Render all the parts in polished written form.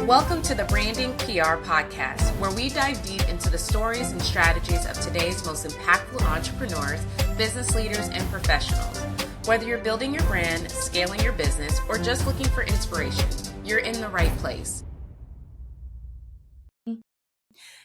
Welcome to the Brandinc PR Podcast, where we dive deep into the stories and strategies of today's most impactful entrepreneurs, business leaders, and professionals. Whether you're building your brand, scaling your business, or just looking for inspiration, you're in the right place.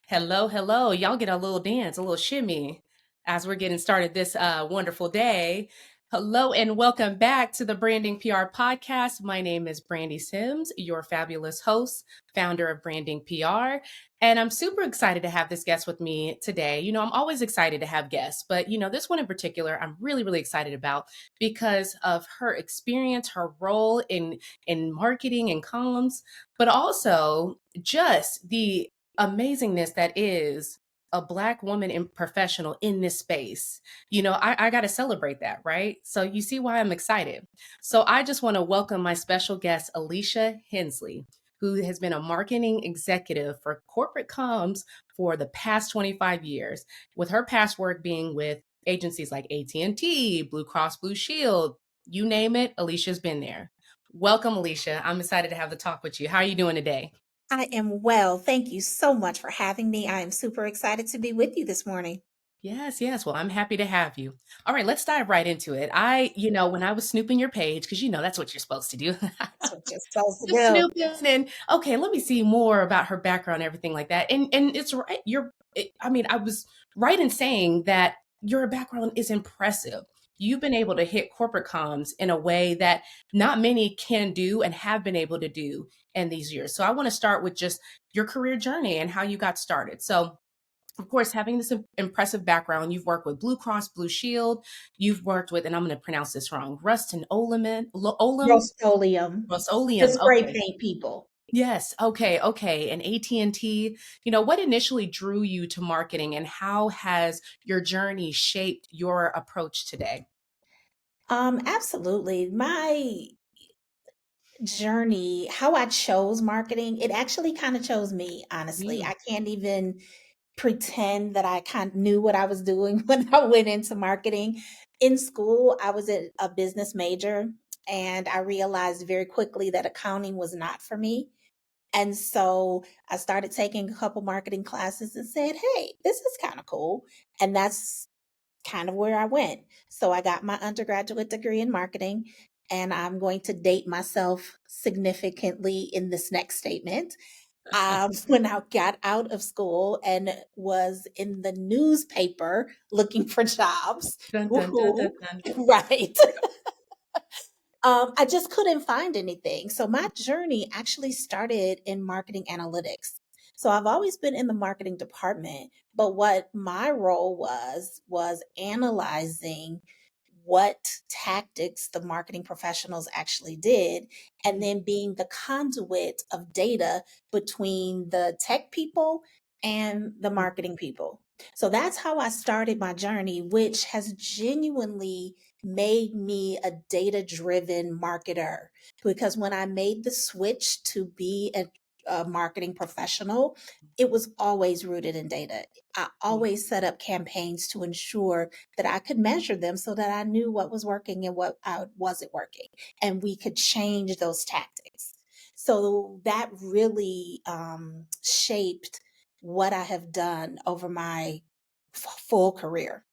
Hello, hello. Y'all get a little dance, a little shimmy as we're getting started this wonderful day. Hello and welcome back to the Brandinc PR Podcast. My name is Brandy Sims, your fabulous host, founder of Brandinc PR. And I'm super excited to have this guest with me today. You know, I'm always excited to have guests, but this one in particular, I'm really, really excited about because of her experience, her role in marketing and comms, but also just the amazingness that is a Black woman in professional in this space. I got to celebrate that, right? So you see why I'm excited. So I just want to welcome my special guest, Alesha Henley, who has been a marketing executive for corporate comms for the past 25 years, with her past work being with agencies like AT&T, Blue Cross Blue Shield, you name it, Alesha's been there. Welcome, Alesha. I'm excited to have the talk with you. How are you doing today? I am well. Thank you so much for having me. I am super excited to be with you this morning. Yes, yes. Well, I'm happy to have you. All right, let's dive right into it. When I was snooping your page, because that's what you're supposed to do. That's what you're supposed to Just do. snooping and okay, let me see more about her background, everything like that. And it's right. I was right in saying that your background is impressive. You've been able to hit corporate comms in a way that not many can do and have been able to do in these years. So I want to start with just your career journey and how you got started. So of course, having this impressive background, you've worked with Blue Cross Blue Shield, you've worked with, and I'm going to pronounce this wrong, Rust-Oleum, the Rust-Oleum. spray Okay. paint people. Yes. Okay. And AT&T, what initially drew you to marketing and how has your journey shaped your approach today? Absolutely. My journey, how I chose marketing, it actually kind of chose me, honestly. Mm, I can't even pretend that I kind of knew what I was doing when I went into marketing. In school, I was a business major, and I realized very quickly that accounting was not for me. And so I started taking a couple marketing classes and said, hey, this is kind of cool. And that's kind of where I went. So I got my undergraduate degree in marketing, and I'm going to date myself significantly in this next statement. When I got out of school and was in the newspaper looking for jobs. dun, dun, dun, dun, Woohoo. dun. Right. I just couldn't find anything. So my journey actually started in marketing analytics. So I've always been in the marketing department, but what my role was analyzing what tactics the marketing professionals actually did, and then being the conduit of data between the tech people and the marketing people. So that's how I started my journey, which has genuinely made me a data driven marketer. Because when I made the switch to be a marketing professional, it was always rooted in data. I always set up campaigns to ensure that I could measure them so that I knew what was working and what wasn't working, and we could change those tactics. So that really shaped what I have done over my full career.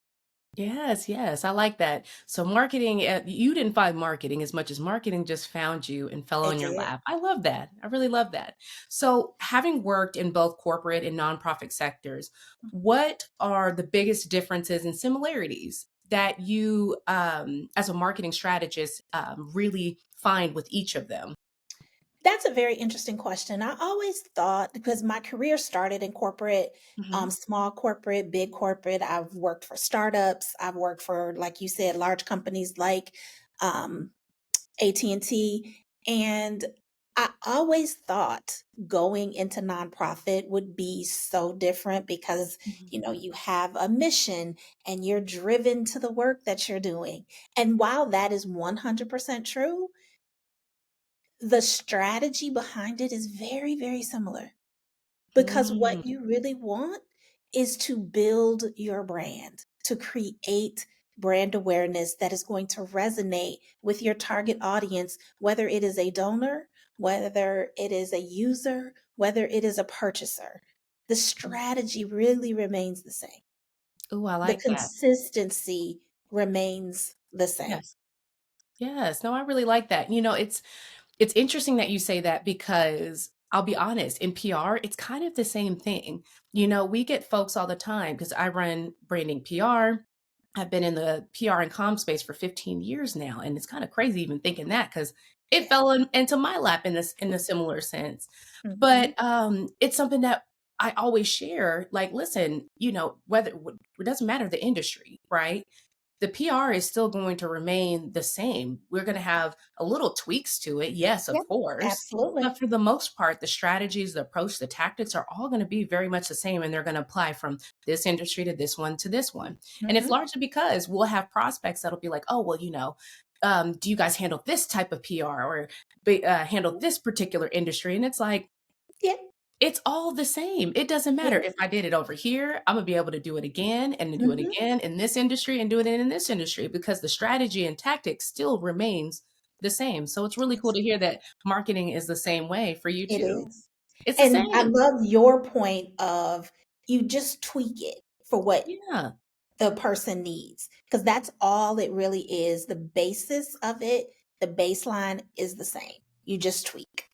Yes, yes, I like that. So marketing, you didn't find marketing as much as marketing just found you and fell It on your did. lap. I love that. I really love that. So having worked in both corporate and nonprofit sectors, what are the biggest differences and similarities that you, as a marketing strategist, really find with each of them? That's a very interesting question. I always thought, because my career started in corporate, Hmm. small corporate, big corporate. I've worked for startups. I've worked for, like you said, large companies like um, AT&T. And I always thought going into nonprofit would be so different because, you have a mission and you're driven to the work that you're doing. And while that is 100% true, the strategy behind it is very, very similar, because what Mm. you really want is to build your brand, to create brand awareness that is going to resonate with your target audience, whether it is a donor whether it is a user, whether it is a purchaser, the strategy really remains the same. Oh, I The like that. consistency remains the same. Yes. Yes. No, I really like that. It's interesting that you say that because I'll be honest, in PR, it's kind of the same thing. We get folks all the time because I run Brandinc PR. I've been in the PR and comm space for 15 years now. And it's kind of crazy even thinking that because it Yeah. fell into my lap in a similar sense. Mhm. But it's something that I always share. Like, listen, whether it doesn't matter the industry, right? The PR is still going to remain the same. We're going to have a little tweaks to it, yes, Yeah, of course. absolutely. But for the most part, the strategies, the approach, the tactics are all going to be very much the same. And they're going to apply from this industry to this one to this one. And it's Mhm. largely because we'll have prospects that'll be like, oh, well, do you guys handle this type of PR or handle this particular industry? And it's like, Yeah, it's all the same. It doesn't it matter if is. I did it over here, I'm gonna be able to do it again and to do it Mhm. again in this industry and do it in this industry because the strategy and tactics still remains the same. So it's really cool Yes, to hear that marketing is the same way for you it too. is. It's the And I same. love your point of you just tweak it for what Yeah, the person needs, because that's all it really is. The basis of it, the baseline is the same. You just tweak.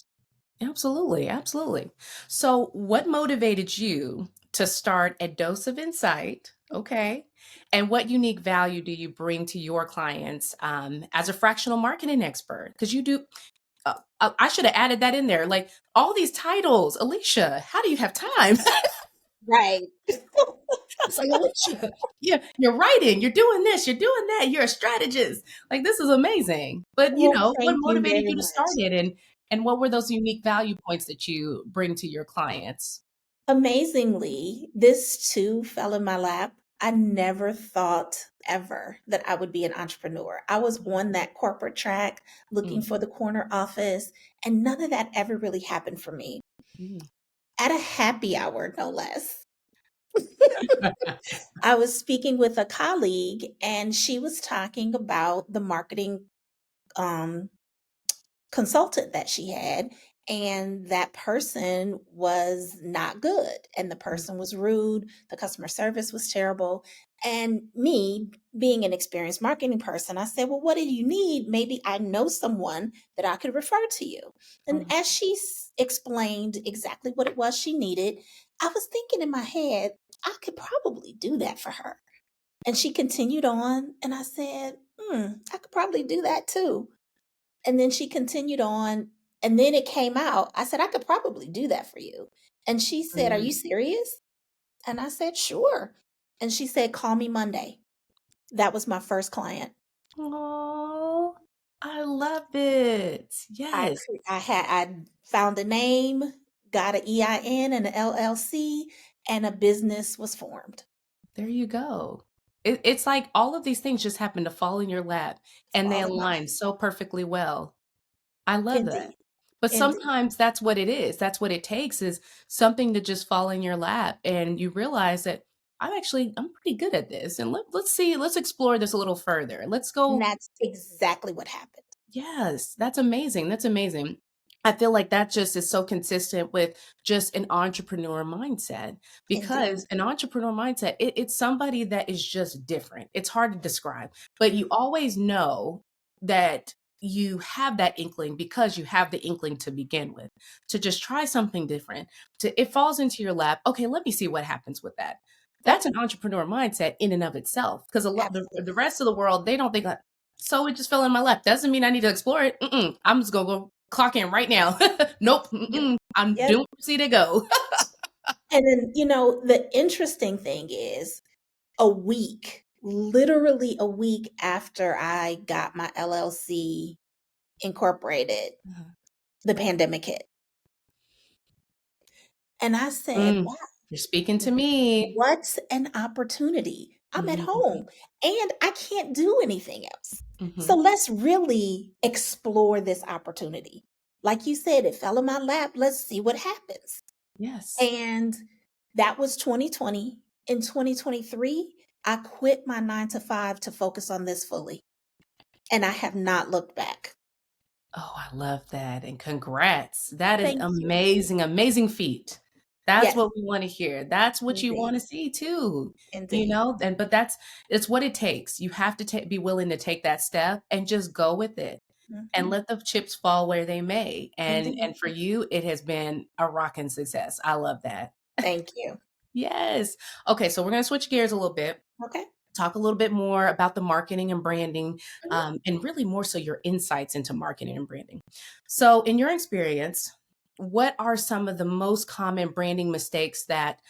absolutely. Absolutely. So what motivated you to start a dose of insight? Okay. And what unique value do you bring to your clients as a fractional marketing expert? Because you do I should have added that in there. Like all these titles, Alicia, how do you have time? Right. It's like, Alicia, yeah, you're writing, you're doing this, you're doing that, you're a strategist. Like this is amazing. But Well, what thank you motivated very you to start much. it and what were those unique value points that you bring to your clients? Amazingly, this too fell in my lap. I never thought ever that I would be an entrepreneur. I was on that corporate track looking Mm, for the corner office, and none of that ever really happened for me. mm. At a happy hour, no less. I was speaking with a colleague, and she was talking about the marketing um, consultant that she had, and that person was not good, and the person was rude, the customer service was terrible. And me being an experienced marketing person, I said, well, what do you need? Maybe I know someone that I could refer to you. And Mhm. as she explained exactly what it was she needed, I was thinking in my head, I could probably do that for her. And she continued on, and I said, I could probably do that too. And then she continued on, and then it came out. I said, I could probably do that for you. And she said, are you Mm. serious? And I said, sure. And she said, call me Monday. That was my first client. Oh, I love it. Yes, I found a name, got an EIN and an LLC, and a business was formed. there you go. It's like all of these things just happen to fall in your lap and they Fall in my align lap. so perfectly well. I love that. Indeed. But Indeed. sometimes that's what it is. That's what it takes is something to just fall in your lap and you realize that I'm pretty good at this. And let's explore this a little further. Let's And go. that's exactly what happened. Yes, that's amazing. That's amazing. I feel like that just is so consistent with just an entrepreneur mindset Indeed. because an entrepreneur mindset, it's somebody that is just different. It's hard to describe, but you always know that you have that inkling because you have the inkling to begin with to just try something different. It falls into your lap. Okay, let me see what happens with that. Yep. That's an entrepreneur mindset in and of itself because a lot the Absolutely. rest of the world they don't think so it just fell in my lap. Doesn't mean I need to explore it. I'm just gonna go clock in right now. Nope. Yep. I'm Yep. doomed to see to go. And then, the interesting thing is literally a week after I got my LLC incorporated, Uh-huh. the pandemic hit. And I said, Mm, wow, you're speaking to me. what an opportunity. I'm at Mhm, home and I can't do anything else. So mhm. let's really explore this opportunity. Like you said, it fell in my lap. Let's see what happens. Yes. And that was 2020. In 2023, I quit my 9 to 5 to focus on this fully. And I have not looked back. Oh, I love that, and congrats. That is Thank you. amazing, amazing feat. That's Yes, what we wanna hear. That's what you indeed. wanna see too, Indeed. and but it's what it takes. You have to be willing to take that step and just go with it and Hmm. let the chips fall where they may, Indeed. and for you, it has been a rocking success. I love that. Thank you. Yes. Okay, so we're gonna switch gears a little bit, Okay. talk a little bit more about the marketing and branding, Mhm. and really more so your insights into marketing and branding. So, in your experience, what are some of the most common branding mistakes that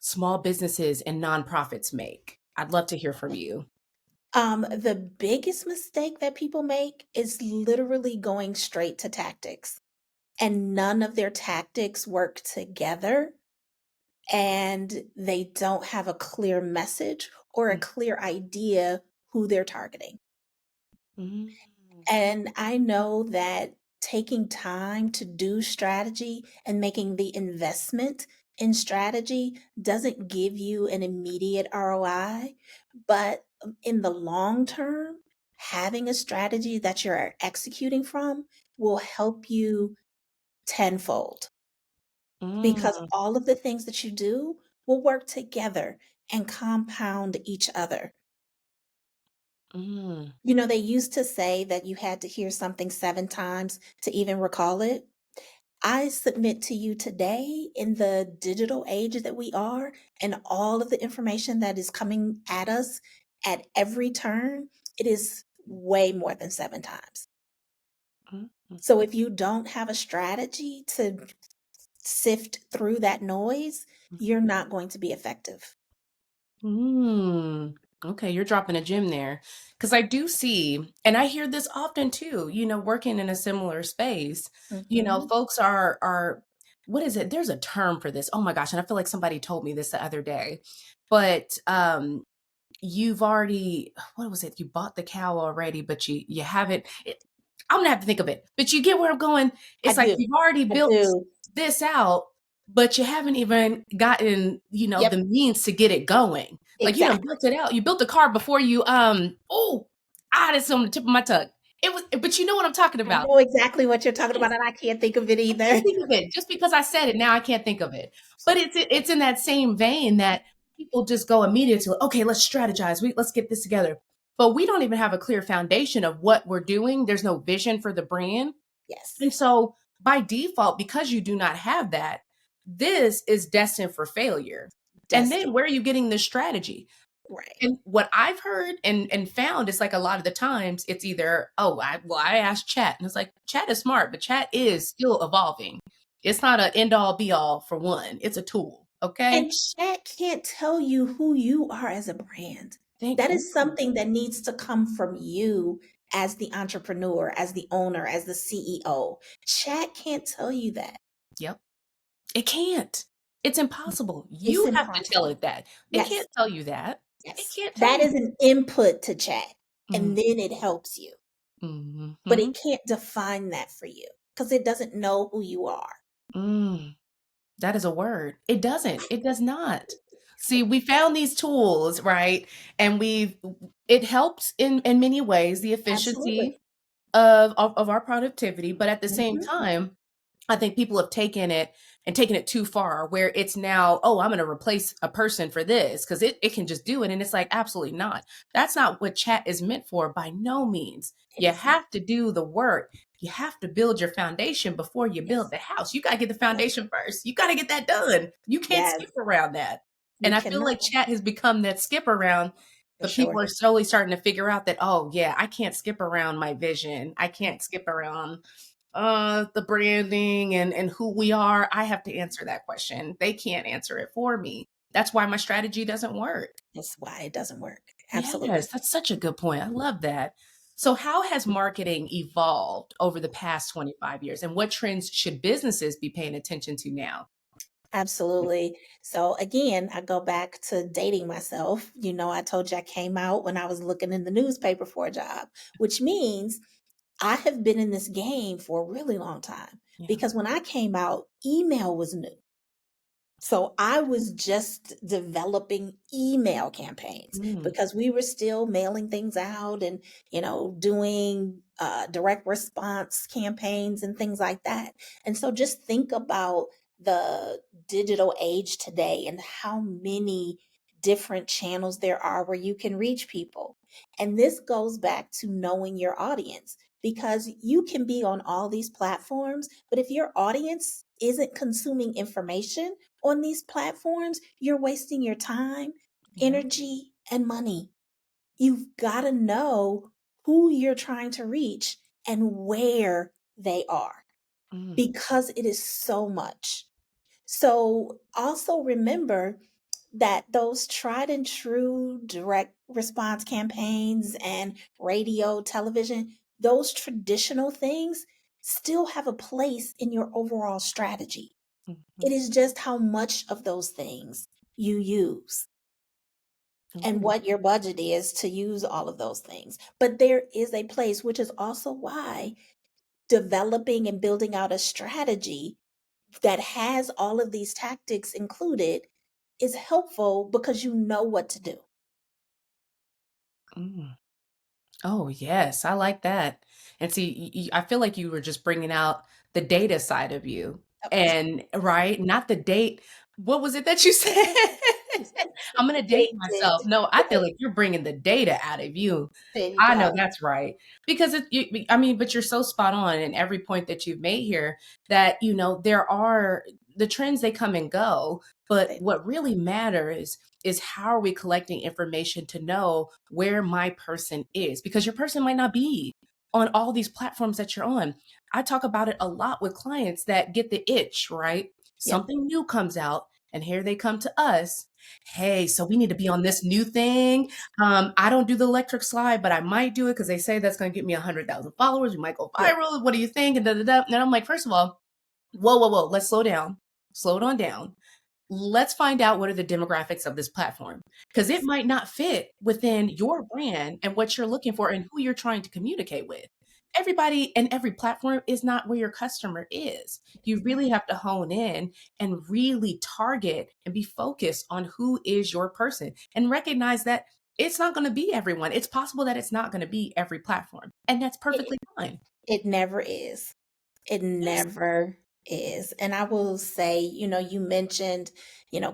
small businesses and nonprofits make? I'd love to hear from you. The biggest mistake that people make is literally going straight to tactics, and none of their tactics work together, and they don't have a clear message or a clear idea who they're targeting. Mm, And I know that taking time to do strategy and making the investment in strategy doesn't give you an immediate ROI, but in the long term, having a strategy that you're executing from will help you tenfold because mm, all of the things that you do will work together and compound each other. mm, You know, they used to say that you had to hear something 7 times to even recall it. I submit to you today, in the digital age that we are, and all of the information that is coming at us at every turn, it is way more than 7 times. mm, mm, So if you don't have a strategy to sift through that noise, you're not going to be effective. mm. Okay, you're dropping a gem there. Because I do see, and I hear this often too, working in a similar space, Mhm. folks are what is it? There's a term for this. Oh my gosh, and I feel like somebody told me this the other day. But you've already, what was it? You bought the cow already, but you haven't. I'm gonna have to think of it. But you get where I'm going. I It's like do. you've already I built do. this out, but you haven't even gotten, Yep, the means to get it going. Like you done exactly. built it out. You built the car before you that's on the tip of my tongue. But you know what I'm talking I about. know exactly what you're talking Yes. about, and I can't think of it I can't either. think of it. Just because I said it, now I can't think of it. But it's in that same vein that people just go immediately, okay, let's strategize. Let's get this together. But we don't even have a clear foundation of what we're doing. There's no vision for the brand. Yes. And so by default, because you do not have that, this is destined for failure. And then Destined. where are you getting this strategy? Right. And what I've heard and found is like a lot of the times it's either, oh, I asked chat. And it's like chat is smart, but chat is still evolving. It's not an end all be all for one. It's a tool. Okay. And chat can't tell you who you are as a brand. That Ooh, is something that needs to come from you as the entrepreneur, as the owner, as the CEO. Chat can't tell you that. yep. It can't. It's impossible. It's You have to tell impossible. it that. It Yes. can't tell you that. It Yes. can't tell That you is an input to chat, and that. then it helps you. But Mm-hmm. it can't define that for you because it doesn't know who you are. Mm. That is a word. It doesn't. It does not. See, we found these tools, right? And it helps in many ways, the efficiency Absolutely. of our productivity, but at the same Mhm. time, I think people have taken it too far where it's now, oh, I'm going to replace a person for this because it can just do it. And it's like, absolutely not. That's not what chat is meant for by no means. It You is not. have to do the work. You have to build your foundation before you build Yes. the house. You got to get the Yes. foundation first. You got to get that done. You can't Yes. skip around that. You And I feel cannot, like chat has become that skip around, for but people sure. are slowly starting to figure out that, oh, yeah, I can't skip around my vision. I can't skip around the branding and who we are. I have to answer that question. They can't answer it for me. That's why my strategy doesn't work. That's why it doesn't work. Yes, Absolutely. that's such a good point. I love that. So how has marketing evolved over the past 25 years, and what trends should businesses be paying attention to now? Absolutely. So again, I go back to dating myself. You know, I told you I came out when I was looking in the newspaper for a job, which means I have been in this game for a really long time Yeah. because when I came out, email was new. So I was just developing email campaigns Mm, because we were still mailing things out and, doing direct response campaigns and things like that. And so just think about the digital age today and how many different channels there are where you can reach people. And this goes back to knowing your audience because you can be on all these platforms, but if your audience isn't consuming information on these platforms, you're wasting your time, yeah. energy, and money. You've got to know who you're trying to reach and where they are Mm, because it is so much. So also remember that those tried and true direct response campaigns and radio, television, those traditional things still have a place in your overall strategy. mhm. It is just how much of those things you use and Ooh, what your budget is to use all of those things. But there is a place, which is also why developing and building out a strategy that has all of these tactics included is helpful because you know what to do. mm. Oh, yes, I like that. And see, I feel like you were just bringing out the data side of you, and right, not the date. What was it that you said? I'm gonna date Dated. myself. No, I feel Right. like you're bringing the data out of you. There you I know go. that's right because I mean, but you're so spot on in every point that you've made here. That there are the trends; they come and go, but They- what really matters is how are we collecting information to know where my person is, because your person might not be on all these platforms that you're on. I talk about it a lot with clients that get the itch, right? Yep. Something new comes out and here they come to us. Hey, so we need to be on this new thing. I don't do the electric slide, but I might do it because they say that's going to get me 100,000 followers. We might go Yep. viral. What do you think? And da da da. And I'm like, first of all, whoa, whoa, whoa, let's slow down. Slow it on down. Let's find out what are the demographics of this platform, because it Yes. might not fit within your brand and what you're looking for and who you're trying to communicate with. Everybody and every platform is not where your customer is. You really have to hone in and really target and be focused on who is your person and recognize that it's not going to be everyone. It's possible that it's not going to be every platform, and that's It, perfectly fine. it never is. It Yes. never is. And I will say, you mentioned,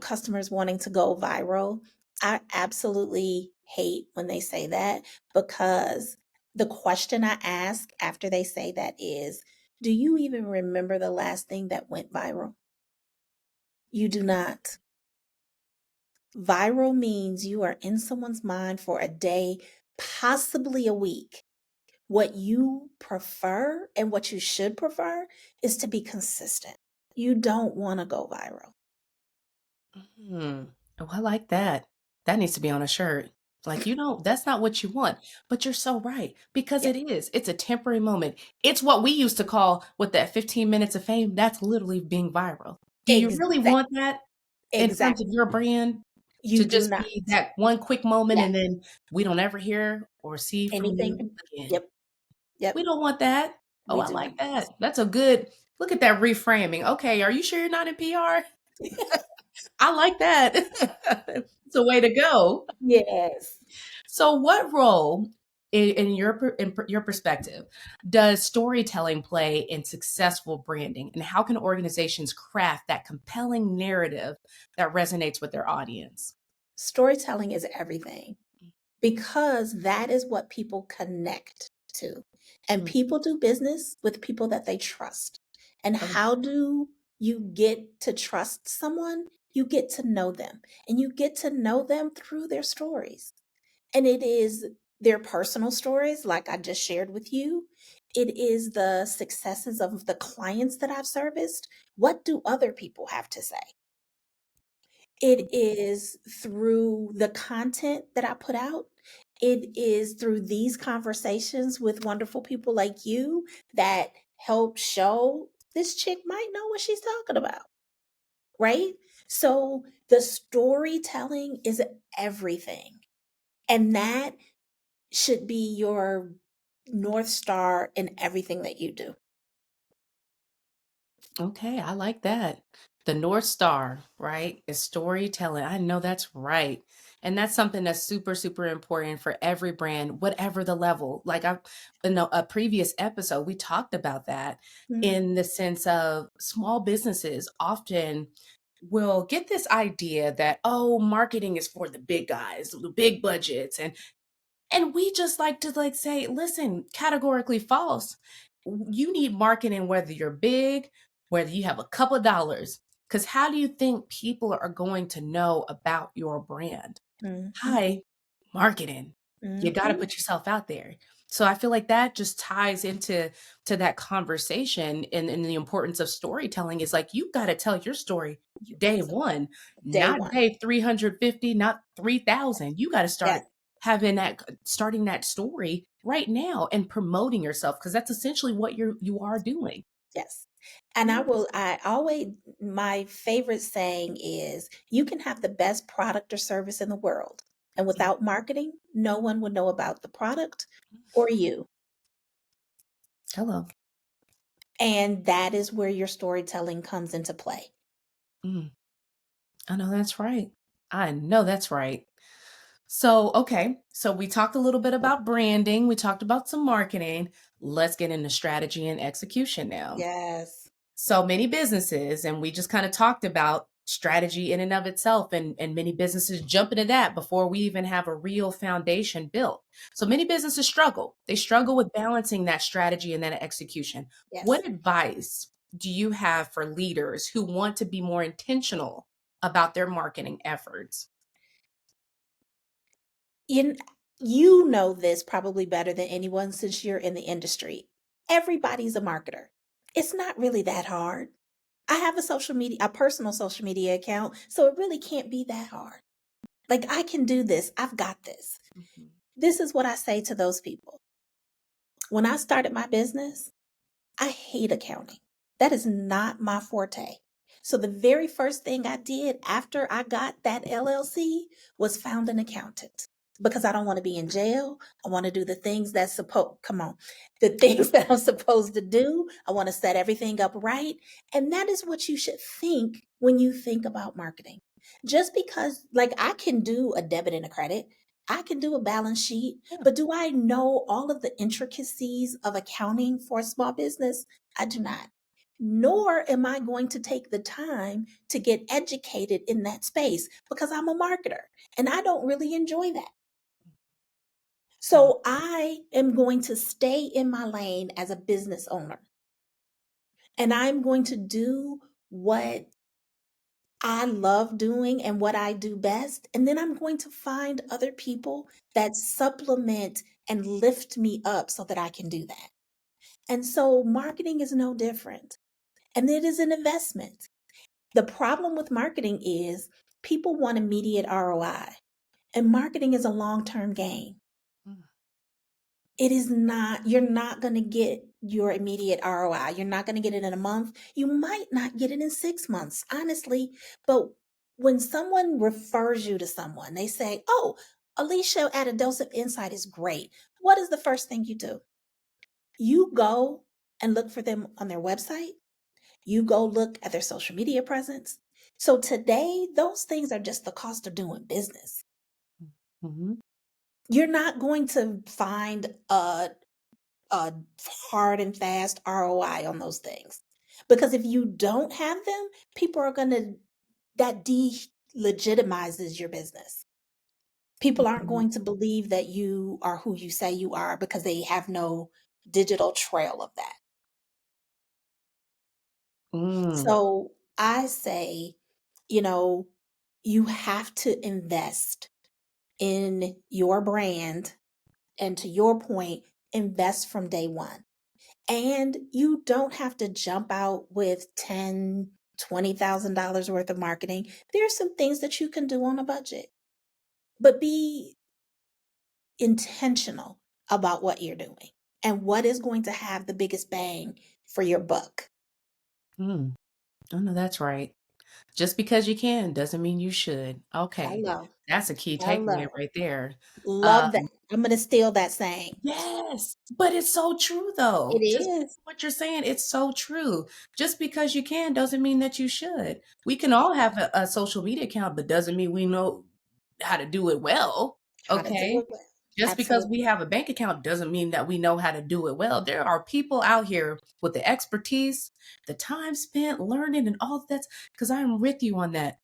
customers wanting to go viral. I absolutely hate when they say that because the question I ask after they say that is, do you even remember the last thing that went viral? You do not. Viral means you are in someone's mind for a day, possibly a week. What you prefer and what you should prefer is to be consistent. You don't want to go viral. Hmm. Oh, I like that. That needs to be on a shirt. Like, that's not what you want, but you're so right because Yep. it is. It's a temporary moment. It's what we used to call with that 15 minutes of fame. That's literally being viral. Do you really Exact. want that in terms of Exactly. your brand You to do just not. be that one quick moment Yeah. and then we don't ever hear or see from you Anything. again? Yep. We Yep. don't want that. Oh, We I do like not. that. That's a good look at that reframing. Okay, are you sure you're not in PR? I like that. It's a way to go. Yes. So, what role, in your perspective, does storytelling play in successful branding, and how can organizations craft that compelling narrative that resonates with their audience? Storytelling is everything because that is what people connect to. And Mm, people do business with people that they trust. And oh, how do you get to trust someone? You get to know them, and you get to know them through their stories. And it is their personal stories, like I just shared with you. It is the successes of the clients that I've serviced. What do other people have to say? mm, It is through the content that I put out. It is through these conversations with wonderful people like you that help show this chick might know what she's talking about, right? So the storytelling is everything. And that should be your North Star in everything that you do. okay, I like that. The North Star, right, is storytelling. I know that's right. And that's something that's super, super important for every brand, whatever the level. Like in a previous episode, we talked about that Mm, in the sense of small businesses often will get this idea that, oh, marketing is for the big guys, the big budgets. And we just like to like say, listen, categorically false. You need marketing whether you're big, whether you have a couple of dollars. Because how do you think people are going to know about your brand? mhm, Hi, marketing. You got to mhm. put yourself out there. So I feel like that just ties into that conversation and the importance of storytelling is like you got to tell your story You day absolutely one, day not one. day 350, not 3,000. You got to Yes, start having that starting that story right now and promoting yourself because that's essentially what you are doing. yes. And Yeah. I always, my favorite saying is, you can have the best product or service in the world. And Yeah. without marketing, no one would know about the product or you. Hello. And that is where your storytelling comes into play. Mm, I know that's right. I know that's right. So, okay. So we talked a little bit about branding, we talked about some marketing. Let's get into strategy and execution now. Yes. So many businesses, and we just kind of talked about strategy in and of itself, and many businesses jump into that before we even have a real foundation built. So many businesses struggle. They struggle with balancing that strategy and that execution. Yes. What advice do you have for leaders who want to be more intentional about their marketing efforts? You, you know this probably better than anyone since you're in the industry. Everybody's a marketer. It's not really that hard. I have a personal social media account, so it really can't be that hard. Like, I can do this. I've got this. Mhm. This is what I say to those people. When I started my business, I hate accounting. That is not my forte. So the very first thing I did after I got that LLC was found an accountant because I don't want to be in jail. I want to do the things the things that I'm supposed to do. I want to set everything up right. And that is what you should think when you think about marketing. Just because, like, I can do a debit and a credit, I can do a balance sheet, Yeah. but do I know all of the intricacies of accounting for a small business? I do not. Nor am I going to take the time to get educated in that space because I'm a marketer and I don't really enjoy that. Mm, So I am going to stay in my lane as a business owner and I'm going to do what I love doing and what I do best. And then I'm going to find other people that supplement and lift me up so that I can do that. And so marketing is no different. And it is an investment. The problem with marketing is people want immediate ROI, and marketing is a long term game. mm, It is not, you're not going to get your immediate ROI. You're not going to get it in a month. You might not get it in 6 months, honestly. But when someone refers you to someone, they say, oh, Alesha at A Dose of Insight is great. What is the first thing you do? You go and look for them on their website. You go look at their social media presence. So today, those things are just the cost of doing business. mhm, You're not going to find a hard and fast ROI on those things. Because if you don't have them, people are going to, that delegitimizes your business. People aren't mhm, going to believe that you are who you say you are because they have no digital trail of that. mm, So I say, you know, you have to invest in your brand. And to your point, invest from day one. And you don't have to jump out with $20,000 worth of marketing. There's some things that you can do on a budget, but be intentional about what you're doing and what is going to have the biggest bang for your buck. mm. Oh, no, that's right. Just because you can doesn't mean you should. Okay. Hello. That's a key takeaway Hello. right there. Love that. Um, I'm gonna steal that saying. yes, but it's so true It though. Just is. what you're saying, it's so true. Just because you can doesn't mean that you should. We can all have a social media account, but doesn't mean we know how to do it well. How to do Okay. it well. Just because we Absolutely. have a bank account doesn't mean that we know how to do it well. There are people out here with the expertise, the time spent learning and all of that. Because I'm with you on that.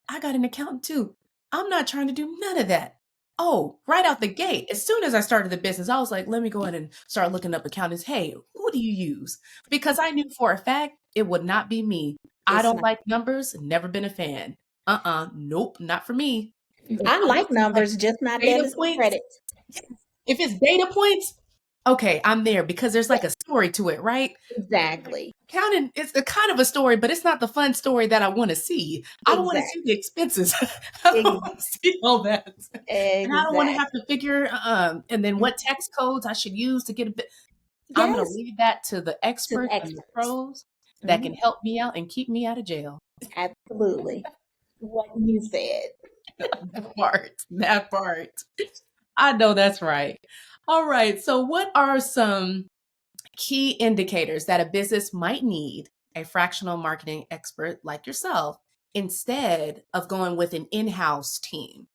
I got an accountant too. I'm not trying to do none of that. Oh, right out the gate, as soon as I started the business, I was like, let me go ahead and start looking up accountants. Hey, who do you use? Because I knew for a fact it would not be me. I It's don't not. like numbers, never been a fan. Nope, not for me. If I I'm like looking like numbers, just not data debits and points, credits. if it's data points, okay, I'm there because there's Yeah, like a story to it, right? exactly. Counting it's a kind of a story, but it's not the fun story that I want to see. I don't want to see Exactly. the expenses. I don't want to see all that. And I don't want to have Exactly. to figure and then Mm. what tax codes I should use to get a bit. I'm going to Yes, leave that to the to the experts and the experts. pros that can Mhm. help me out and keep me out of jail. Absolutely. What you said. That part. That part. I know that's right. All right. So what are some key indicators that a business might need a fractional marketing expert like yourself instead of going with an in-house team?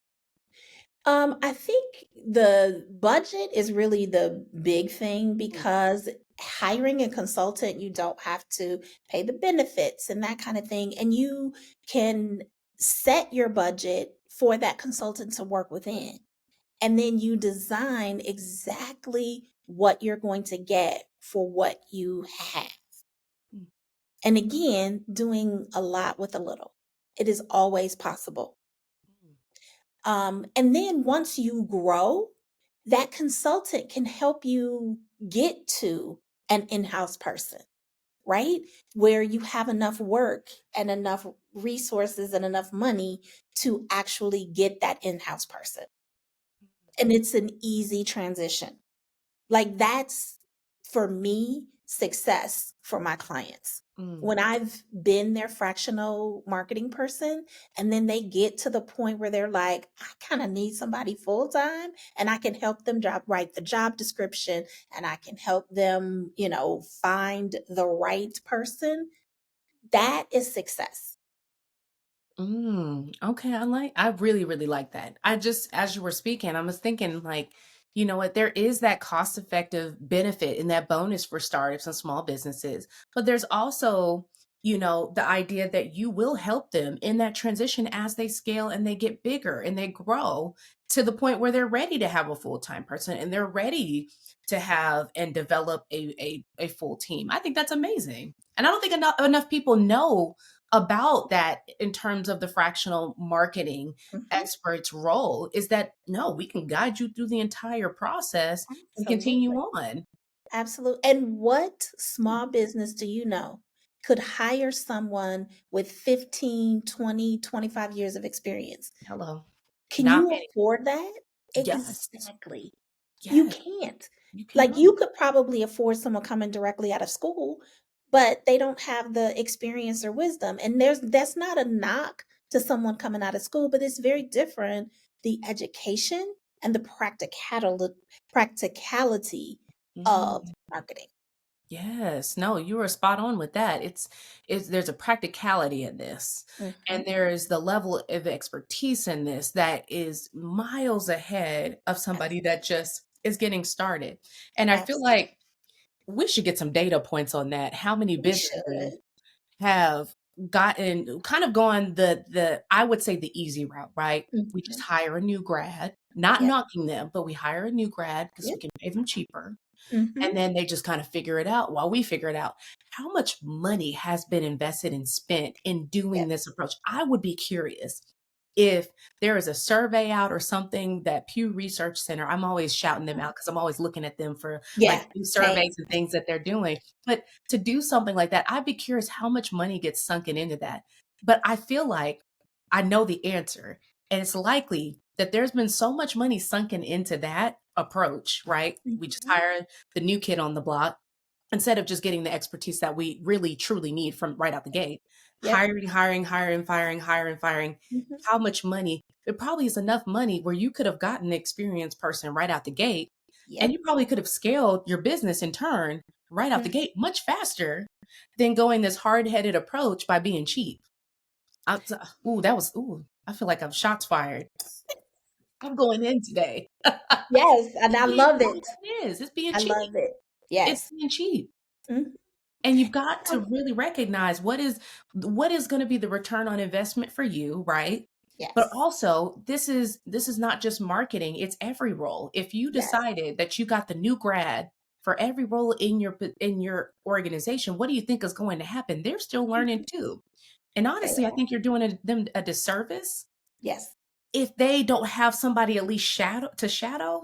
I think the budget is really the big thing Mm, because hiring a consultant, you don't have to pay the benefits and that kind of thing. And you can set your budget for that consultant to work within. And then you design exactly what you're going to get for what you have. mm, And again, doing a lot with a little. It is always possible. mm, And then once you grow, that consultant can help you get to an in house person, right? Where you have enough work and enough resources and enough money to actually get that in house person. And it's an easy transition. Like that's for me success for my clients. mm, When I've been their fractional marketing person and then they get to the point where they're like, I kind of need somebody full time and I can help them write the job description and I can help them, find the right person. That is success. Okay, I really, really like that. I just, as you were speaking, I was thinking like, you know what, there is that cost effective benefit and that bonus for startups and small businesses. But there's also, the idea that you will help them in that transition as they scale and they get bigger and they grow to the point where they're ready to have a full-time person and they're ready to have and develop a full team. I think that's amazing. And I don't think enough people know about that in terms of the fractional marketing Mhm. expert's role is that no, we can guide you through the entire process and continue Absolutely. on. Absolutely. And what small business do you know could hire someone with 15, 20, 25 years of experience? Hello. Can Not you many. afford that? Yes. Exactly. You Yes, can't. you Like, cannot. you could probably afford someone coming directly out of school, but they don't have the experience or wisdom. And that's not a knock to someone coming out of school, but it's very different. The education and the practicality of Mhm. marketing. Yes, no, you were spot on with that. It's there's a practicality in this, and Mhm. there's the level of expertise in this that is miles ahead of somebody Abs- that just is getting started. And I feel Absolutely. like we should get some data points on that. How many We businesses should. have gotten kind of gone the I would say the easy route, right? We just Mhm. hire a new grad, not Yep. knocking them, but we hire a new grad because we Yep. can pay them cheaper. And Mhm. then they just kind of figure it out while we figure it out. How much money has been invested and spent in doing Yep. this approach? I would be curious if there is a survey out or something that Pew Research Center, I'm always shouting them out because I'm always looking at them for like Yeah. new Same. surveys and things that they're doing. But to do something like that, I'd be curious how much money gets sunken into that. But I feel like I know the answer. And it's likely that there's been so much money sunken into that approach, right? We just Mhm. hire the new kid on the block instead of just getting the expertise that we really truly need from right out the gate, Yep. hiring. Mhm. How much money? It probably is enough money where you could have gotten an experienced person right out the gate, and Yep. you probably could have scaled your business in turn right out the Mhm. gate much faster than going this hard-headed approach by being cheap. Ooh, that was ooh. I feel like I'm shots fired. I'm going in today. Yes, and It's I being love that's it. what it is. It's being I cheap. love it. It's Yes. being cheap. Mhm. And you've got to Um, really recognize what is going to be the return on investment for you, right? But yes. also, this is not just marketing, it's every role. If you Yes. decided that you got the new grad for every role in your organization, what do you think is going to happen? They're still learning Mhm. too. And They honestly, I are. think you're doing them a disservice Yes. if they don't have somebody at least shadow to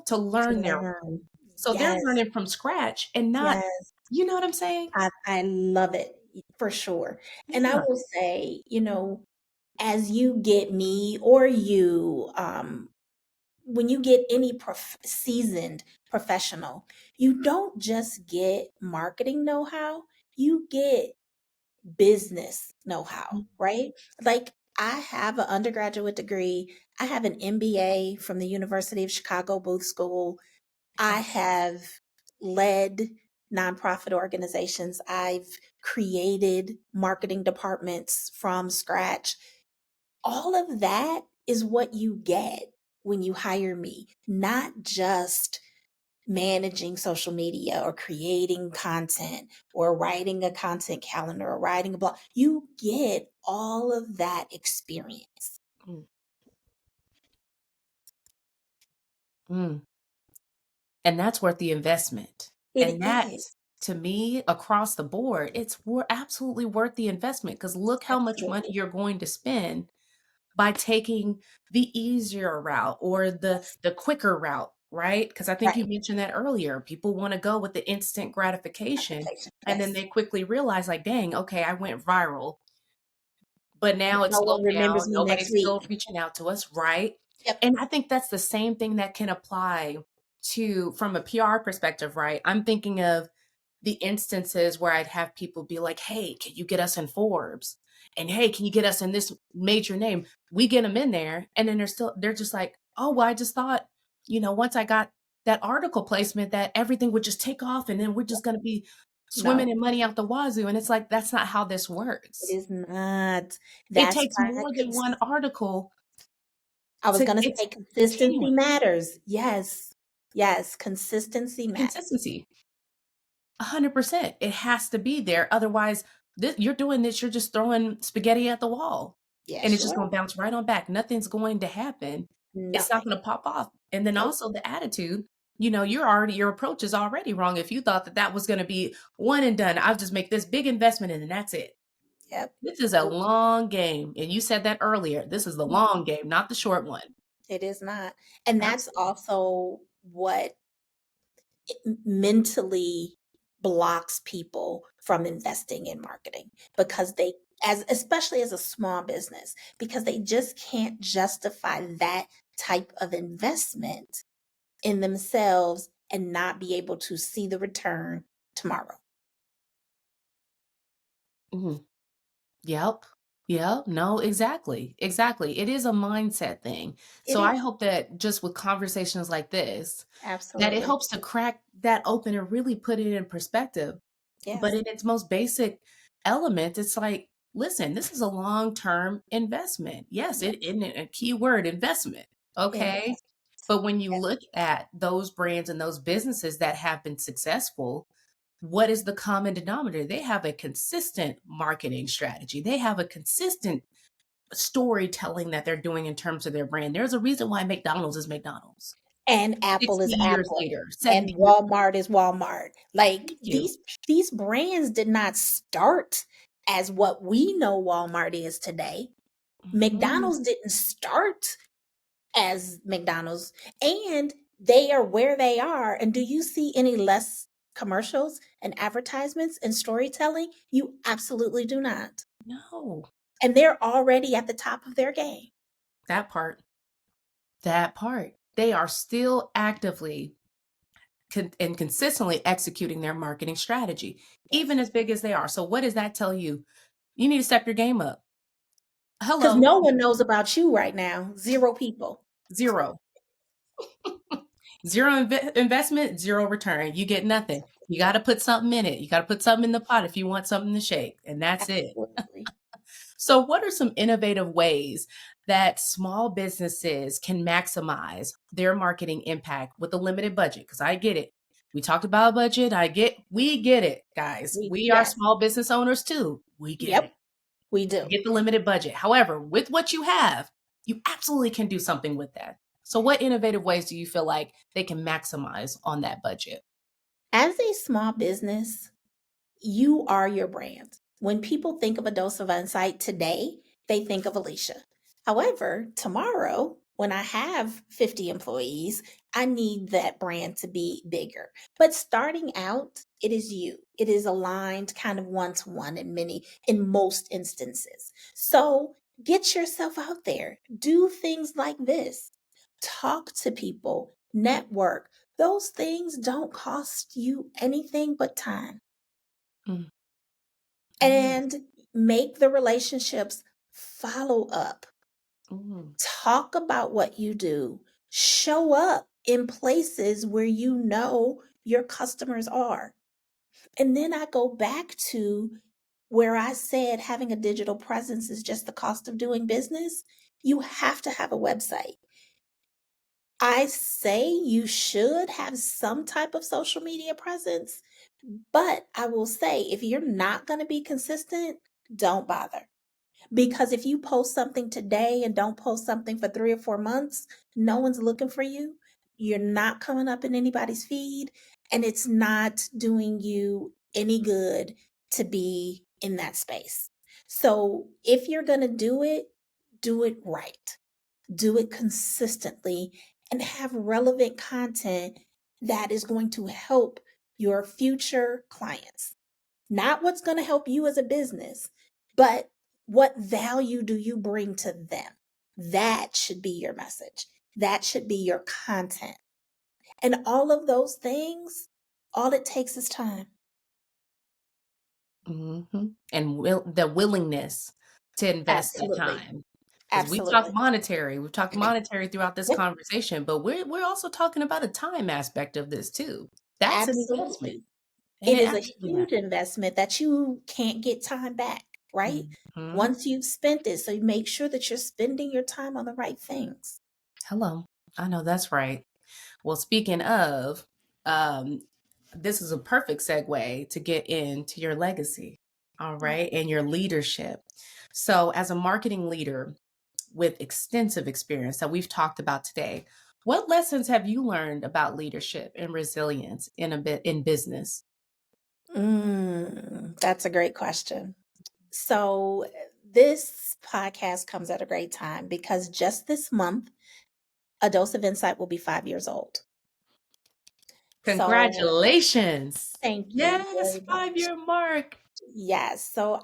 To learn their role. learn. So they're Yes. learning from scratch and not, Yes. you know what I'm saying? I love it for sure. And I Yeah. will say, as you get me or you, when you get any seasoned professional, you don't just get marketing know-how, you get business know-how, right? Like I have an undergraduate degree, I have an MBA from the University of Chicago Booth School. I Yes. have led nonprofit organizations. I've created marketing departments from scratch. All of that is what you get when you hire me, not just managing social media or creating content or writing a content calendar or writing a blog. You get all of that experience. Mm, mm. And that's worth the investment. It And that, is. to me, across the board, absolutely worth the investment because look how much money Absolutely. you're going to spend by taking the easier route or Yes. the quicker route, right? Because I think you Right. mentioned that earlier. People want to go with the instant gratification, Application. and then Yes. they quickly realize, like, dang, okay, I went viral, but now it's No one slowed down. remembers me next Nobody's week. still reaching out to us, right? Yep. And I think that's the same thing that can apply to from a PR perspective, right? I'm thinking of the instances where I'd have people be like, "Hey, can you get us in Forbes?" And "Hey, can you get us in this major name?" We get them in there, and then they're just like, "Oh, well, I just thought, once I got that article placement, that everything would just take off, and then we're just going to be swimming No, in money out the wazoo." And it's like that's not how this it works. is not. It That's takes why more than one article I was to gonna it's say consistency continuing matters. Yes. Yes, consistency matters. consistency. 100%. It has to be there. Otherwise, you're doing this, you're just throwing spaghetti at the wall and Yes, it's you just going are. to bounce right on back. Nothing's going to happen. It's not Nothing. going to pop off. And then Nope. also the attitude, your approach is already wrong. If you thought that that was going to be one and done, I'll just make this big investment and then that's it. Yep. This is a Nope. long game. And you said that earlier. This is the long game, not the short one. It is not. And that's Absolutely. also what mentally blocks people from investing in marketing because they as especially as a small business because they just can't justify that type of investment in themselves and not be able to see the return tomorrow. Mhm. Yep. Yep. No, exactly. Exactly. It is a mindset thing. It So I is. hope that just with conversations like this, that it Absolutely. helps to crack that open and really put it in perspective. But Yes. in its most basic element, it's like, listen, this is a long-term investment. Yes, Yep. it in a key word, investment. Okay. Invest. But when you Yes. look at those brands and those businesses that have been successful, what is the common denominator? They have a consistent marketing strategy. They have a consistent storytelling that they're doing in terms of their brand. There's a reason why McDonald's is McDonald's. And Apple 60 is years Apple. later, And 70 years. Walmart is Walmart. Like Thank you. these brands did not start as what we know Walmart is today. Mhm. McDonald's didn't start as McDonald's, and they are where they are. And do you see any less commercials and advertisements and storytelling? You absolutely do not. No, And they're already at the top of their game. that part, that part. They are still actively and consistently executing their marketing strategy, Yes. even as big as they are. So what does that tell you? You need to step your game up. Because Hello, no one knows about you right now. 0 people. zero. Zero investment, zero return. You get nothing. You got to put something in it. You got to put something in the pot if you want something to shake, and that's it. Absolutely. So, what are some innovative ways that small businesses can maximize their marketing impact with a limited budget? Because I get it. We talked about budget. We get it, guys. We are Yes. small business owners too. We get it. Yep, we We do. get the limited budget. However, with what you have, you absolutely can do something with that. So, what innovative ways do you feel like they can maximize on that budget? As a small business, you are your brand. When people think of a dose of insight today, they think of Alesha. However, tomorrow, when I have 50 employees, I need that brand to be bigger. But starting out, it is you. It is aligned kind of one to one in most instances. So get yourself out there. Do things like this. Talk to people, network. Those things don't cost you anything but time, Mm, mm, and make the relationships follow up. mm, Talk about what you do. Show up in places where you know your customers are. And then I go back to where I said having a digital presence is just the cost of doing business. You have to have a website. I say you should have some type of social media presence, but I will say if you're not going to be consistent, don't bother. Because if you post something today and don't post something for 3 or 4 months, no one's looking for you. You're not coming up in anybody's feed, and it's not doing you any good to be in that space. So if you're going to do it right, do it consistently, and have relevant content that is going to help your future clients. Not what's going to help you as a business, but what value do you bring to them? That should be your message. That should be your content. And all of those things, all it takes is time. And the willingness to invest that Absolutely. time. Because Absolutely. we've talked monetary throughout this Yep. conversation, but we're also talking about a time aspect of this too. That's an investment, Absolutely. and It it is a absolutely huge matters. investment that you can't get time back, right? Mhm. Once you've spent it. So you make sure that you're spending your time on the right things. Hello. I know that's right. Well, speaking of, um, this is a perfect segue to get into your legacy, all Yeah. right, and your leadership. So, as a marketing leader with extensive experience that we've talked about today, what lessons have you learned about leadership and resilience in a bit in business? That's a great question. So, this podcast comes at a great time because just this month, A Dose of Insight will be 5 years old. So, Congratulations. thank you Yes, very much. 5-year mark. Yes, so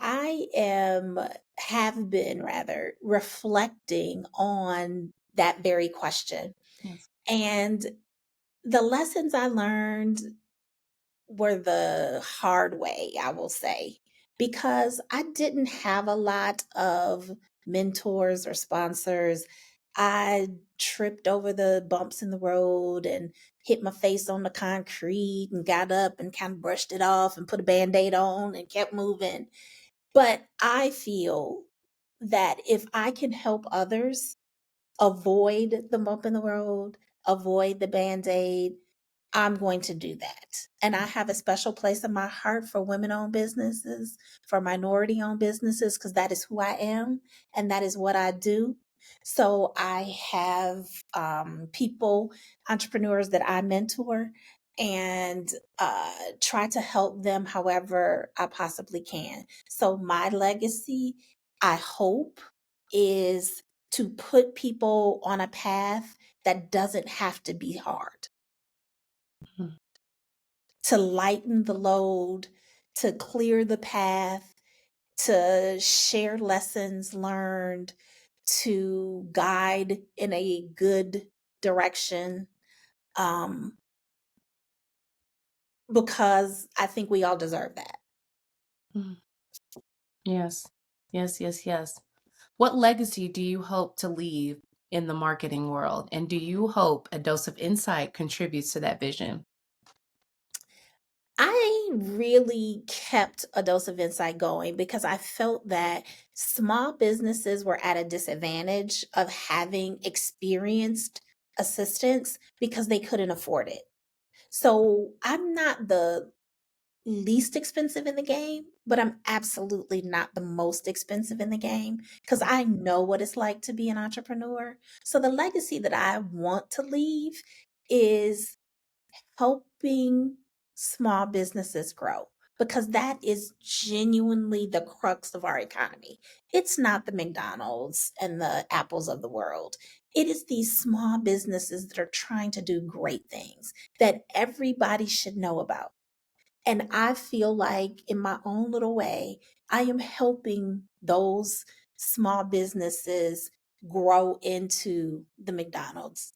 have been rather reflecting on that very question. Yes. And the lessons I learned were the hard way, I will say, because I didn't have a lot of mentors or sponsors. I tripped over the bumps in the road and hit my face on the concrete and got up and kind of brushed it off and put a band aid on and kept moving. But I feel that if I can help others avoid the bump in the road, avoid the band aid, I'm going to do that. And I have a special place in my heart for women owned businesses, for minority owned businesses, because that is who I am and that is what I do. So I have people, entrepreneurs that I mentor and try to help them however I possibly can. So my legacy, I hope, is to put people on a path that doesn't have to be hard, Mhm. to lighten the load, to clear the path, to share lessons learned, to guide in a good direction. Um, because I think we all deserve that. Mm. Yes, yes, yes, yes. What legacy do you hope to leave in the marketing world? And do you hope a dose of insight contributes to that vision? I really kept a dose of insight going because I felt that small businesses were at a disadvantage of having experienced assistants because they couldn't afford it. So I'm not the least expensive in the game, but I'm absolutely not the most expensive in the game because I know what it's like to be an entrepreneur. So the legacy that I want to leave is helping small businesses grow because that is genuinely the crux of our economy. It's not the McDonald's and the Apples of the world. It is these small businesses that are trying to do great things that everybody should know about. And I feel like in my own little way, I am helping those small businesses grow into the McDonald's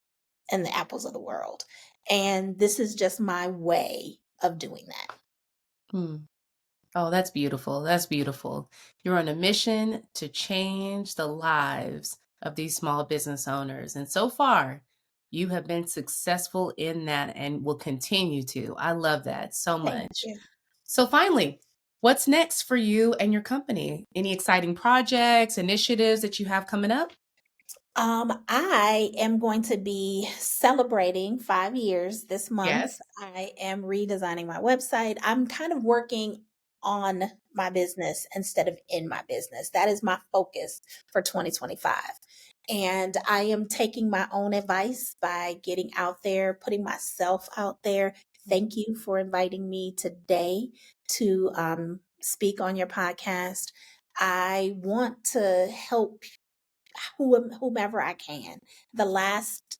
and the Apples of the world. And this is just my way of doing that. Hmm. Oh, that's beautiful. That's beautiful. You're on a mission to change the lives of these small business owners. And so far, you have been successful in that and will continue to. I love that so Thank much. you. So, finally, what's next for you and your company? Any exciting projects, initiatives that you have coming up? I am going to be celebrating 5 years this month. Yes. I am redesigning my website. I'm kind of working on my business instead of in my business. That is my focus for 2025. And I am taking my own advice by getting out there, putting myself out there. Thank you for inviting me today to speak on your podcast. I want to help whomever I can. The last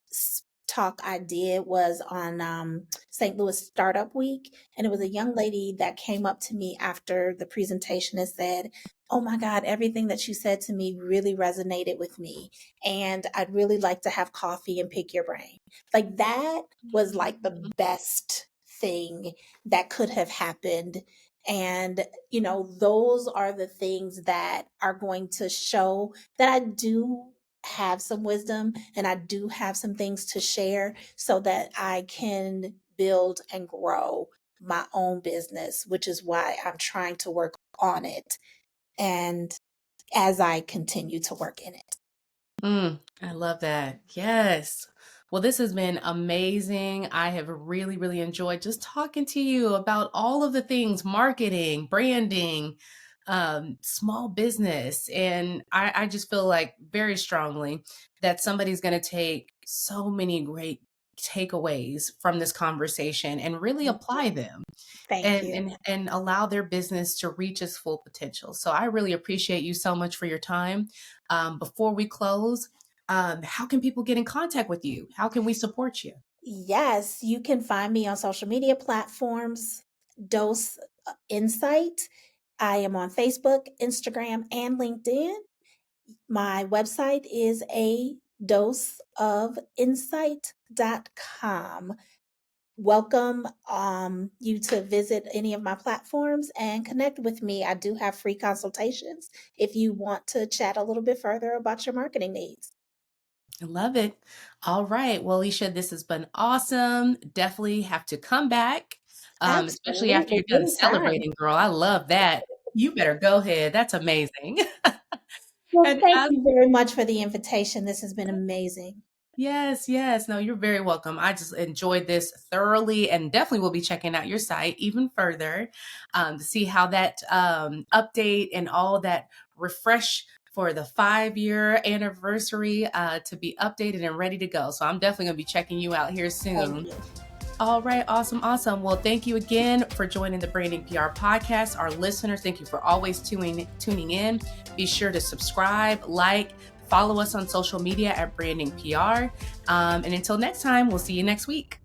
talk I did was on St. Louis Startup Week, and it was a young lady that came up to me after the presentation and said, "Oh my God, everything that you said to me really resonated with me, and I'd really like to have coffee and pick your brain." Like that was like the best thing that could have happened. And, those are the things that are going to show that I do have some wisdom and I do have some things to share so that I can build and grow my own business, which is why I'm trying to work on it. And as I continue to work in it. I love that. Yes. Well, this has been amazing. I have really, really enjoyed just talking to you about all of the things marketing, branding, small business. And I just feel like very strongly that somebody's going to take so many great takeaways from this conversation and really Thank apply you. them Thank and you. allow their business to reach its full potential. So I really appreciate you so much for your time. Before we close, how can people get in contact with you? How can we support you? Yes, you can find me on social media platforms, Dose Insight. I am on Facebook, Instagram, and LinkedIn. My website is a doseofinsight.com. Welcome you to visit any of my platforms and connect with me. I do have free consultations if you want to chat a little bit further about your marketing needs. I love it. All right. Well, Alicia, this has been awesome. Definitely have to come back, especially after Absolutely. you're done Anytime. celebrating, girl. I love that. You better go ahead. That's amazing. Well, And thank as you very much for the invitation. This has been amazing. Yes, yes. No, you're very welcome. I just enjoyed this thoroughly and definitely will be checking out your site even further to see how that update and all that refresh for the 5-year anniversary to be updated and ready to go. So I'm definitely going to be checking you out here Thank soon. you. All right, awesome, awesome. Well, thank you again for joining the Brandinc PR podcast. Our listeners, thank you for always tuning in. Be sure to subscribe, like, follow us on social media at Brandinc PR. And until next time, we'll see you next week.